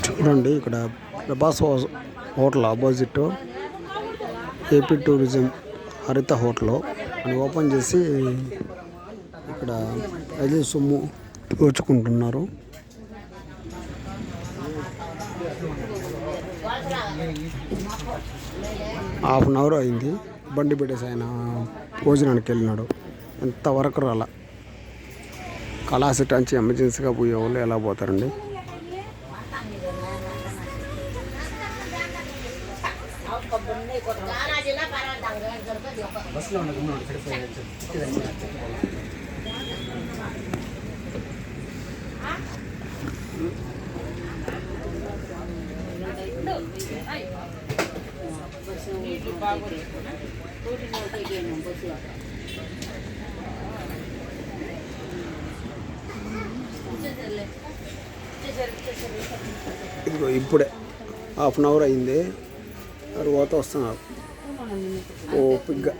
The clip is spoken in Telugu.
చూడండి ఇక్కడ Prabhas hotel opposite AP tourism హరిత హోటల్ అని ఓపెన్ చేసి ఇక్కడ ప్రజల సొమ్ము దోచుకుంటున్నారు. హాఫ్ అన్ అవర్ అయింది, బండి పెట్టేసి ఆయన భోజనానికి వెళ్ళినాడు. ఎంతవరకు రాలా. కళాసిటీ నుంచి ఎమర్జెన్సీగా పోయే వాళ్ళు ఎలా పోతారండి? ఇదిగో ఇప్పుడే హాఫ్ అన్ అవర్ అయింది, తర్వాత వస్తున్నారు ఓపిగ్గా.